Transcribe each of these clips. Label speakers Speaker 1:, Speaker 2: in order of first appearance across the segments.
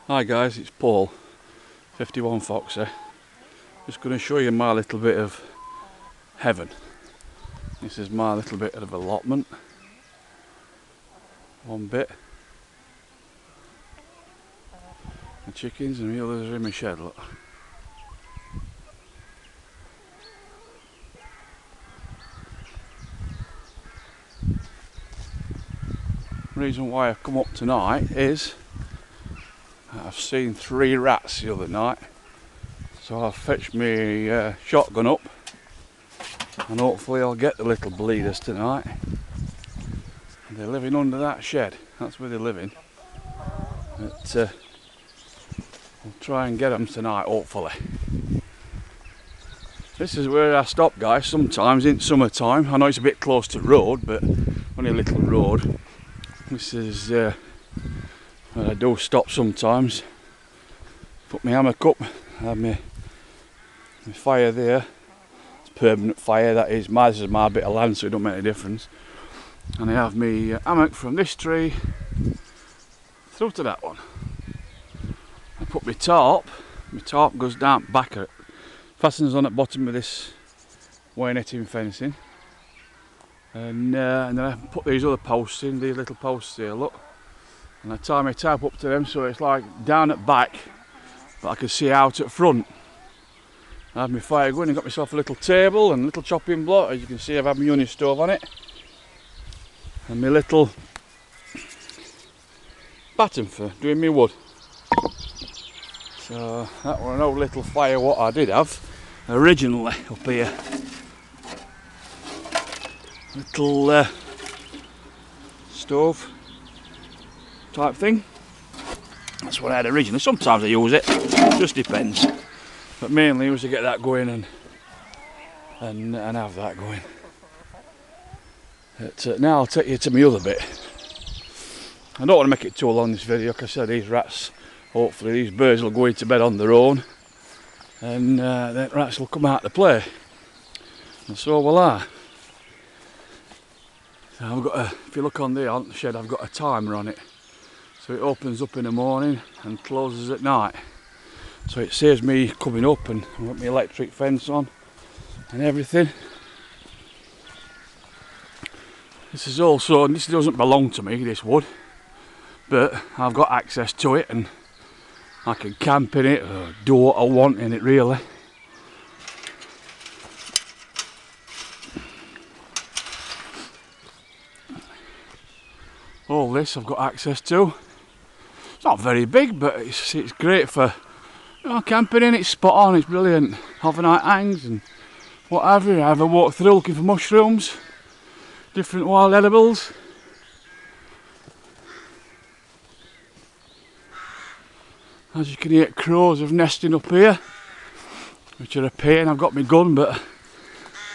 Speaker 1: Hi guys, it's Paul, 51 Foxy. Just going to show you my little bit of heaven. This is my little bit of allotment. One bit. The chickens and the others are in my shed, look. The reason why I've come up tonight is I've seen 3 rats the other night, so I've fetched my shotgun up and hopefully I'll get the little bleeders tonight. They're living under that shed, that's where they're living. But I'll try and get them tonight, hopefully. This is where I stop, guys, sometimes in summertime. I know it's a bit close to the road, but only a little road. This is where I do stop sometimes. Put my hammock up, have my fire there. It's permanent fire, that is. This is my bit of land, so it don't make any difference. And I have my hammock from this tree through to that one. I put my tarp goes down back at it. Fastens on at the bottom of this wire netting fencing. And then I put these other posts in, these little posts here, look. And I tie my tarp up to them so it's like down at back, but I can see out at front. I have my fire going and got myself a little table and a little chopping block. As you can see, I've had my uni stove on it. And my little batten for doing my wood. So that was an old little fire what I did have originally up here. Little stove type thing. That's what I had originally. Sometimes I use it, just depends. But mainly it was to get that going and have that going. But, now I'll take you to my other bit. I don't want to make it too long this video, because I said these rats, hopefully these birds will go into bed on their own, and then rats will come out to play, and so will I. So I've got if you look on there on the shed, I've got a timer on it, so it opens up in the morning and closes at night. So it saves me coming up, and I've got my electric fence on and everything. This is also, and this doesn't belong to me, this wood, but I've got access to it and I can camp in it or do what I want in it, really. All this I've got access to. It's not very big, but it's great for, you know, camping in. It's spot on, it's brilliant. Overnight hangs and whatever. I ever walk through looking for mushrooms, different wild edibles. As you can hear, crows have nesting up here, which are a pain. I've got my gun, but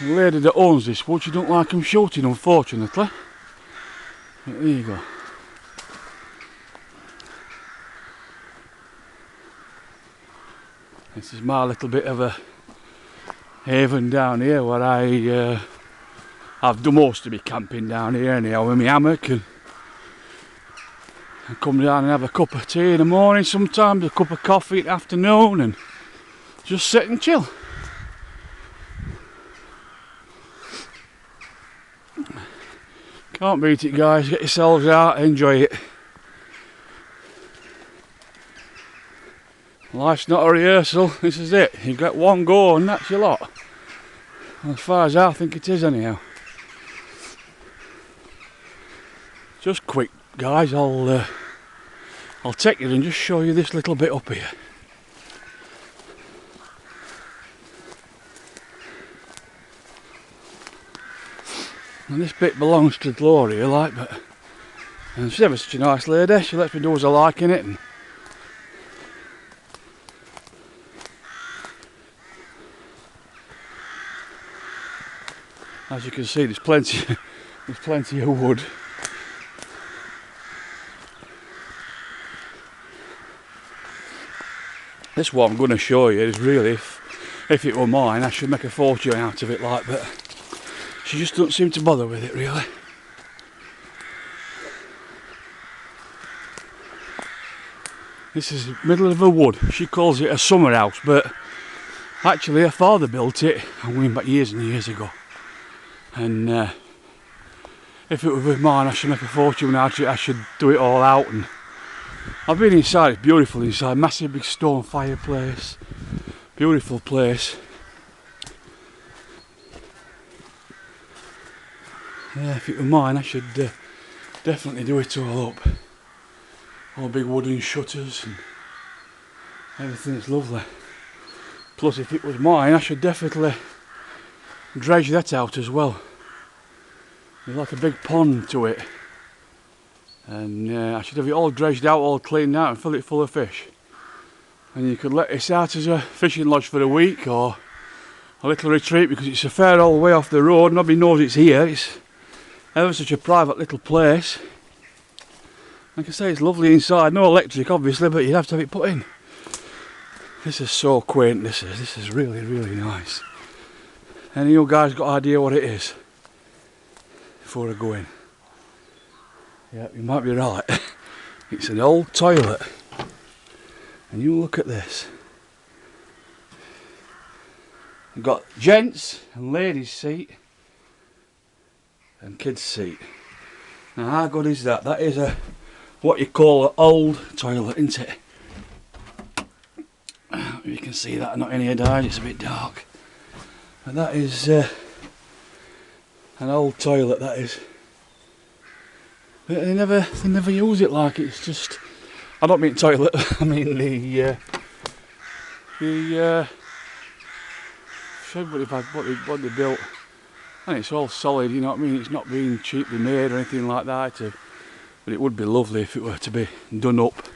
Speaker 1: the lady that owns this wood, she don't like them shooting, unfortunately. But there you go. This is my little bit of a haven down here, where I've done most of my camping down here anyhow, with my hammock, and I come down and have a cup of tea in the morning, sometimes a cup of coffee in the afternoon, and just sit and chill. Can't beat it, guys. Get yourselves out, enjoy it. Life's not a rehearsal, this is it. You get one go and that's your lot. As far as I think it is anyhow. Just quick, guys, I'll take you and just show you this little bit up here. And this bit belongs to Gloria, like, but and she's ever such a nice lady. She lets me do as I like in it, and as you can see, there's plenty of wood. This what I'm going to show you is really, if it were mine, I should make a fortune out of it, like, but she just doesn't seem to bother with it, really. This is the middle of a wood. She calls it a summer house, but actually her father built it, I'm going back years and years ago. And if it was with mine, I should make a fortune. I should do it all out. And I've been inside. It's beautiful inside. Massive big stone fireplace. Beautiful place. Yeah, if it were mine, I should definitely do it all up. All big wooden shutters and everything's lovely. Plus, if it was mine, I should definitely dredge that out as well. There's like a big pond to it, and I should have it all dredged out, all cleaned out, and fill it full of fish. And you could let this out as a fishing lodge for a week or a little retreat, because it's a fair old way off the road. Nobody knows it's here. It's ever such a private little place. Like I say, it's lovely inside. No electric, obviously, but you'd have to have it put in. This is so quaint. This is really, really nice. Any of you guys got an idea what it is before I go in? Yeah, you might be right. It's an old toilet. And you look at this. You've got gents and ladies seat and kids seat. Now how good is that? That is a what you call an old toilet, isn't it? You can see that not in here, died. It's a bit dark. And that is an old toilet. That is. But they never use it like it's just. I don't mean toilet. I mean the shed what they built. And it's all solid. You know what I mean? It's not being cheaply made or anything like that. But it would be lovely if it were to be done up.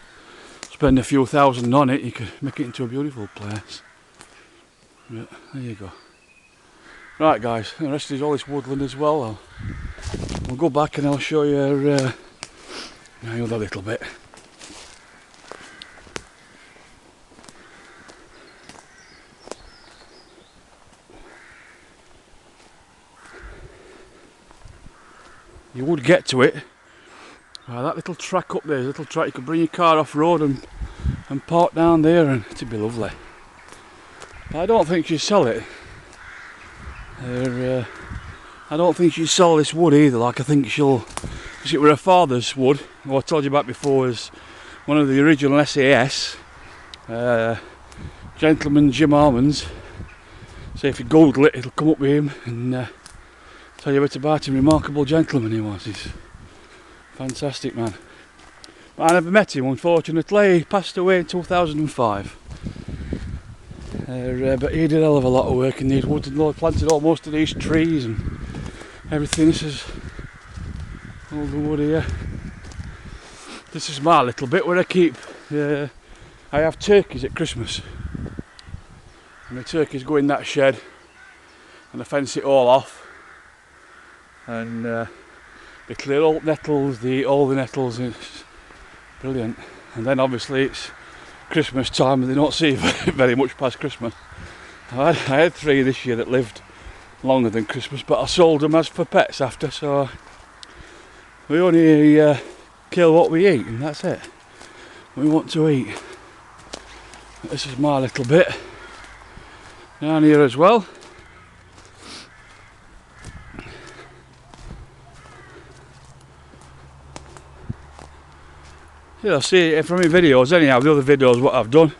Speaker 1: Spend a few thousand on it, you could make it into a beautiful place. Yeah, there you go. Right guys, the rest is all this woodland as well. We'll go back and I'll show you another little bit. You would get to it. That little track up there, a little track, you could bring your car off road and park down there, and it'd be lovely. But I don't think she'd sell it. I don't think she'd sell this wood either. Like I think she'll, because it were her father's wood, who I told you about before, was one of the original SAS, gentleman Jim Harmon's. So if you Google it, it'll come up with him and tell you a bit about him. Remarkable gentleman he was. He's fantastic man. But I never met him, unfortunately. He passed away in 2005. But he did a hell of a lot of work in these woods, and planted all most of these trees and everything. This is all the wood here. This is my little bit where I keep. I have turkeys at Christmas, and the turkeys go in that shed, and I fence it all off, and they clear all nettles, they eat all the nettles, and it's brilliant. And then obviously it's Christmas time and they don't see very much past Christmas. I had 3 this year that lived longer than Christmas, but I sold them as for pets after, so we only kill what we eat, and that's it. We want to eat. This is my little bit down here as well. You'll see it from my videos anyhow, the other videos what I've done.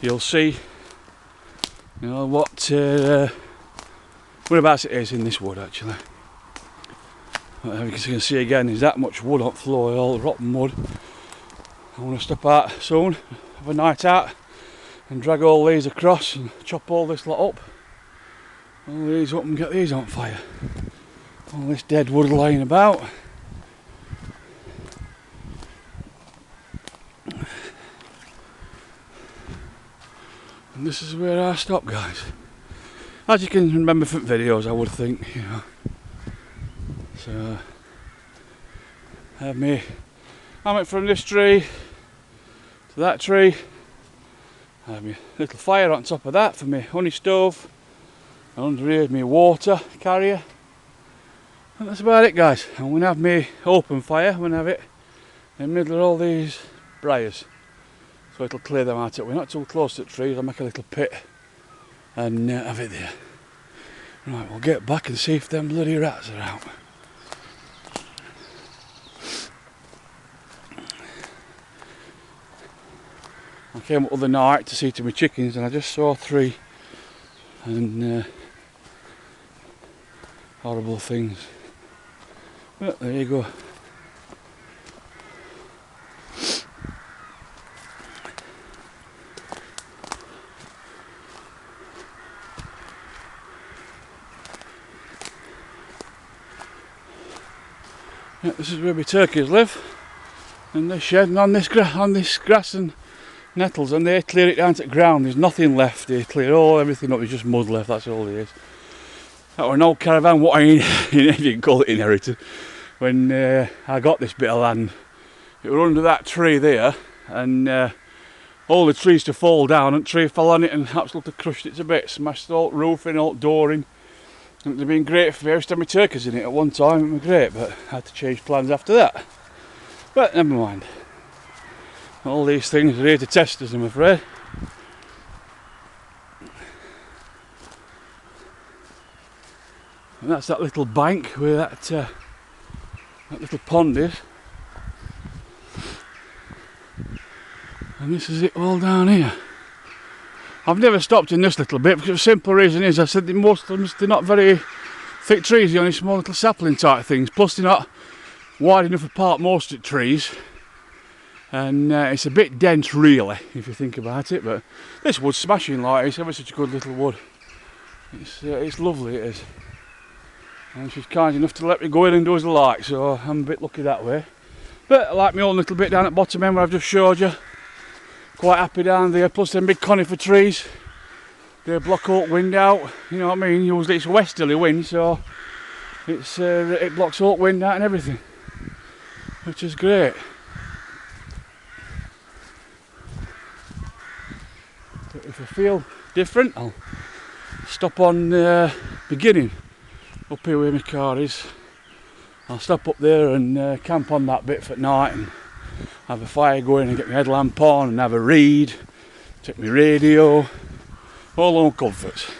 Speaker 1: You'll see, you know, whereabouts it is in this wood actually. As you can see again, there's that much wood on the floor, all rotten wood. I want to step out soon, have a night out, and drag all these across and chop all this lot up. All these up and get these on fire. All this dead wood lying about. And this is where I stop, guys. As you can remember from videos, I would think, you know. So I went from this tree to that tree. I have my little fire on top of that for my honey stove. And under here is my water carrier. And that's about it, guys. I'm going to have my open fire. I'm going to have it in the middle of all these briars. so it'll clear them out. We're not too close to the trees. I'll make a little pit and have it there. Right, we'll get back and see if them bloody rats are out. I came up the other night to see to my chickens and I just saw 3 and horrible things. But there you go. Yeah, this is where my turkeys live, in this shed and on this grass and nettles, and they clear it down to the ground. There's nothing left. They clear everything up. There's just mud left. That's all it is. That was an old caravan. What I if you can call it inherited. When I got this bit of land, it was under that tree there, and all the trees to fall down, and the tree fell on it and absolutely crushed it to bits. Smashed all the roofing, all the dooring. It would have been great for me. I used to have my turkeys in it at one time. It was great, but I had to change plans after that. But never mind. All these things are here to test us, I'm afraid. And that's that little bank where that little pond is. And this is it all down here. I've never stopped in this little bit because the simple reason is I said that most of them, they're not very thick trees, they're only small little sapling type things, plus they're not wide enough apart, most of the trees, and it's a bit dense really if you think about it. But this wood's smashing, like it's ever such a good little wood. It's lovely, it is. And she's kind enough to let me go in and do as I like, so I'm a bit lucky that way. But I like my own little bit down at bottom end where I've just showed you. Quite happy down there, plus them big conifer trees. They block all wind out, you know what I mean? Usually it's westerly wind, so it blocks all wind out and everything, which is great. But if I feel different, I'll stop on beginning up here where my car is. I'll stop up there and camp on that bit for night and have a fire going and get my headlamp on and have a read, take my radio, all on comforts.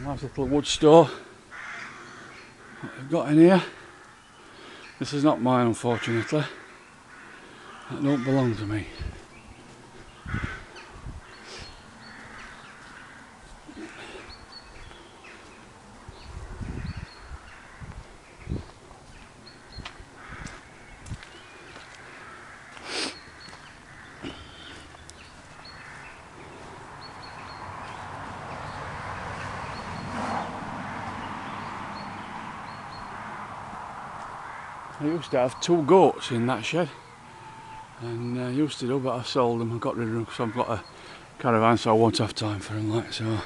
Speaker 1: Nice little wood store that I've got in here. This is not mine, unfortunately. That don't belong to me. I used to have 2 goats in that shed, and I used to do, but I sold them. I got rid of them because I've got a caravan, so I won't have time for them, like, so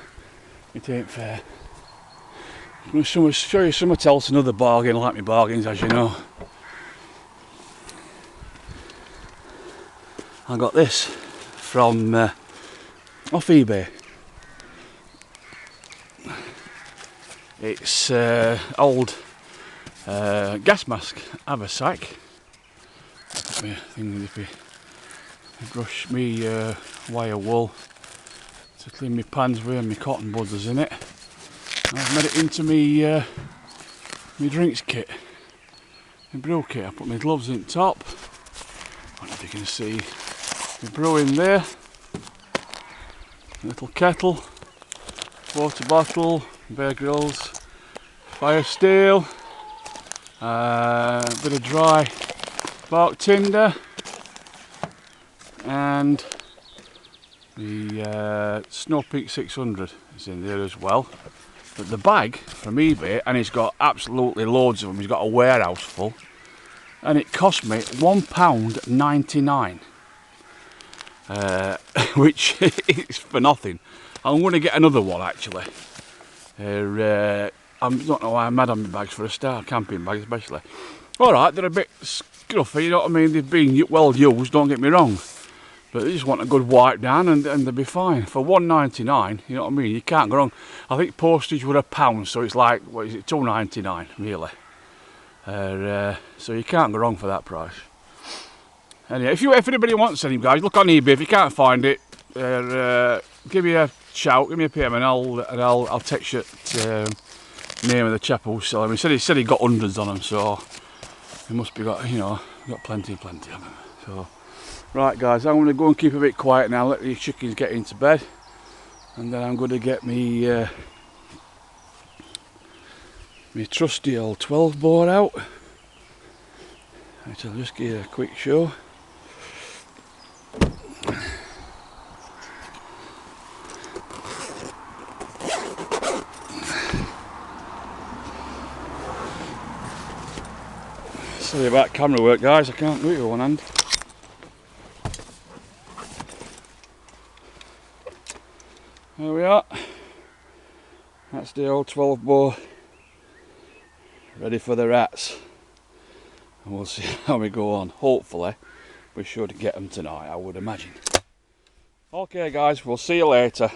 Speaker 1: it ain't fair. I'm going to show you something else, another bargain. I like my bargains, as you know. I got this from off eBay. It's old gas mask haversack. Got me thing if I brush me wire wool to clean my pans with and my cotton buds in it. And I've made it into me drinks kit, my brew kit. I put my gloves in top. I don't know if you can see my brew in there. A little kettle, water bottle, Bear Grylls, fire steel. A bit of dry bark tinder, and the Snow Peak 600 is in there as well. But the bag from eBay, and it's got absolutely loads of them, he's got a warehouse full, and it cost me £1.99, which is for nothing. I'm going to get another one actually. I don't know why I'm mad on my bags for a start, camping bags especially. Alright, they're a bit scruffy, you know what I mean? They've been well used, don't get me wrong. But they just want a good wipe down and they'll be fine. For $1.99, you know what I mean? You can't go wrong. I think postage were £1, so it's like, what is it, $2.99 really. So you can't go wrong for that price. Anyway, if anybody wants any, guys, look on eBay. If you can't find it, give me a shout, give me a PM, and I'll text you the name of the chap who's selling them. He said he got hundreds on them, so he must be got, you know, got plenty of them. So, right, guys, I'm going to go and keep a bit quiet now. Let these chickens get into bed, and then I'm going to get me my trusty old 12 bore out. I'll just give you a quick show. Sorry about camera work, guys, I can't do it with one hand. There we are. That's the old 12 bore ready for the rats. And we'll see how we go on. Hopefully we should get them tonight, I would imagine. Okay guys, we'll see you later.